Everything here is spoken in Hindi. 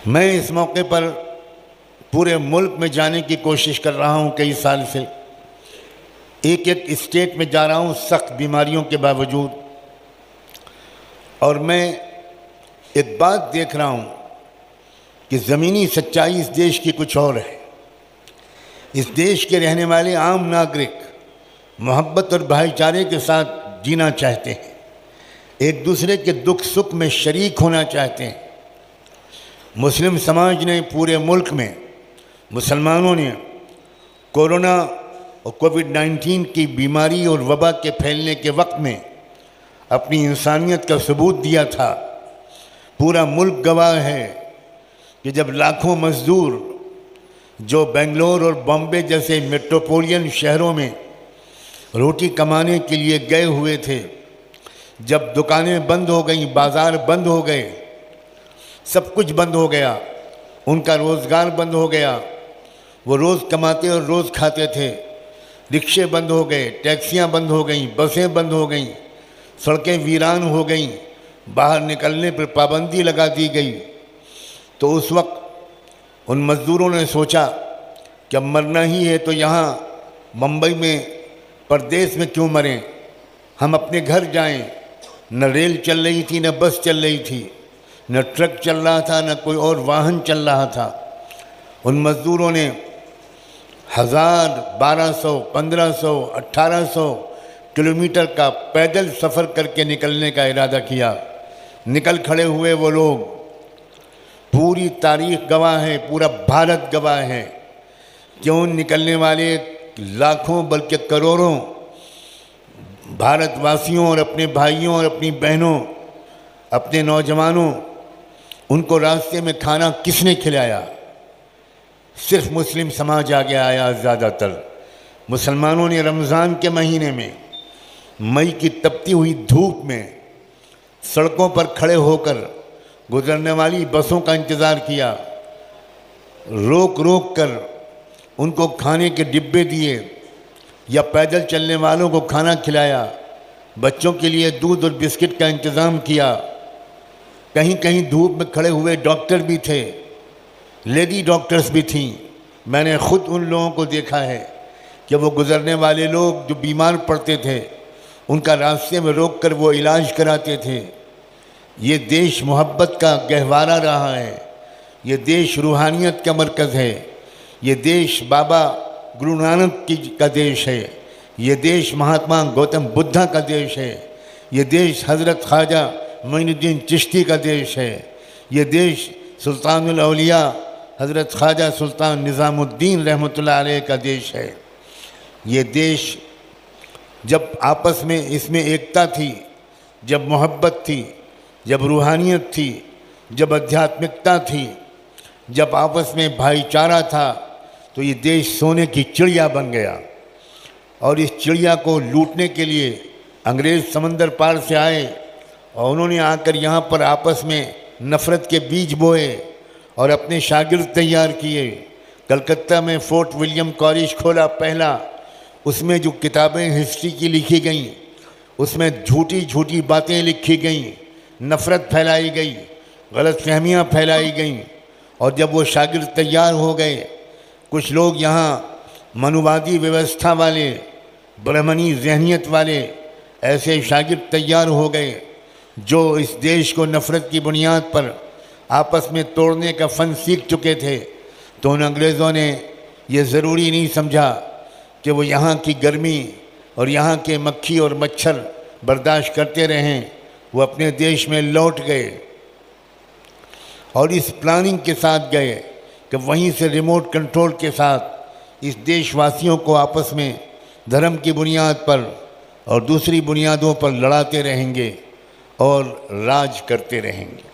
मैं इस मौके पर पूरे मुल्क में जाने की कोशिश कर रहा हूँ। कई साल से एक एक स्टेट में जा रहा हूँ सख्त बीमारियों के बावजूद, और मैं एक बात देख रहा हूँ कि ज़मीनी सच्चाई इस देश की कुछ और है। इस देश के रहने वाले आम नागरिक मोहब्बत और भाईचारे के साथ जीना चाहते हैं, एक दूसरे के दुख सुख में शरीक होना चाहते हैं। मुस्लिम समाज ने, पूरे मुल्क में मुसलमानों ने कोरोना और कोविड-19 की बीमारी और वबा के फैलने के वक्त में अपनी इंसानियत का सबूत दिया था। पूरा मुल्क गवाह है कि जब लाखों मज़दूर जो बेंगलोर और बॉम्बे जैसे मेट्रोपोलियन शहरों में रोटी कमाने के लिए गए हुए थे, जब दुकानें बंद हो गईं, बाज़ार बंद हो गए, सब कुछ बंद हो गया, उनका रोज़गार बंद हो गया, वो रोज़ कमाते और रोज़ खाते थे, रिक्शे बंद हो गए, टैक्सियां बंद हो गईं, बसें बंद हो गईं, सड़कें वीरान हो गईं, बाहर निकलने पर पाबंदी लगा दी गई। तो उस वक्त उन मज़दूरों ने सोचा कि अब मरना ही है तो यहाँ मुंबई में, परदेश में क्यों मरें, हम अपने घर जाएं। न रेल चल रही थी, न बस चल रही थी, न ट्रक चल रहा था, न कोई और वाहन चल रहा था। उन मज़दूरों ने 1000, 1200, 1500, 1800 किलोमीटर का पैदल सफ़र करके निकलने का इरादा किया। निकल खड़े हुए वो लोग। पूरी तारीख गवाह है, पूरा भारत गवाह है कि उन निकलने वाले लाखों बल्कि करोड़ों भारतवासियों और अपने भाइयों और अपनी बहनों, अपने नौजवानों, उनको रास्ते में खाना किसने खिलाया? सिर्फ मुस्लिम समाज आगे आया। ज़्यादातर मुसलमानों ने रमज़ान के महीने में मई की तपती हुई धूप में सड़कों पर खड़े होकर गुजरने वाली बसों का इंतज़ार किया, रोक रोक कर उनको खाने के डिब्बे दिए या पैदल चलने वालों को खाना खिलाया, बच्चों के लिए दूध और बिस्किट का इंतज़ाम किया। कहीं कहीं धूप में खड़े हुए डॉक्टर भी थे, लेडी डॉक्टर्स भी थीं। मैंने ख़ुद उन लोगों को देखा है कि वो गुज़रने वाले लोग जो बीमार पड़ते थे, उनका रास्ते में रोक कर वो इलाज कराते थे। ये देश मोहब्बत का गहवारा रहा है, ये देश रूहानियत का मरकज़ है, ये देश बाबा गुरु नानक का देश है, ये देश महात्मा गौतम बुद्धा का देश है, ये देश हज़रत ख्वाजा मोइनुद्दीन चिश्ती का देश है, ये देश सुल्तानुल औलिया हज़रत ख्वाजा सुल्तान निज़ामुद्दीन रहमतुल्लाह अलैह का देश है। ये देश जब आपस में इसमें एकता थी, जब मोहब्बत थी, जब रूहानियत थी, जब आध्यात्मिकता थी, जब आपस में भाईचारा था, तो ये देश सोने की चिड़िया बन गया। और इस चिड़िया को लूटने के लिए अंग्रेज़ समंदर पार से आए और उन्होंने आकर यहाँ पर आपस में नफ़रत के बीज बोए और अपने शागिर्द तैयार किए। कलकत्ता में फोर्ट विलियम कॉलेज खोला पहला, उसमें जो किताबें हिस्ट्री की लिखी गईं, उसमें झूठी झूठी बातें लिखी गईं, नफ़रत फैलाई गई, गलतफहमियाँ फैलाई गईं। और जब वो शागिर्द तैयार हो गए, कुछ लोग यहाँ मनुवादी व्यवस्था वाले, ब्राह्मणी जहनियत वाले ऐसे शागिर्द तैयार हो गए जो इस देश को नफ़रत की बुनियाद पर आपस में तोड़ने का फ़न सीख चुके थे। तो उन अंग्रेज़ों ने ये ज़रूरी नहीं समझा कि वो यहाँ की गर्मी और यहाँ के मक्खी और मच्छर बर्दाश्त करते रहें। वो अपने देश में लौट गए और इस प्लानिंग के साथ गए कि वहीं से रिमोट कंट्रोल के साथ इस देशवासियों को आपस में धर्म की बुनियाद पर और दूसरी बुनियादों पर लड़ाते रहेंगे और राज करते रहेंगे।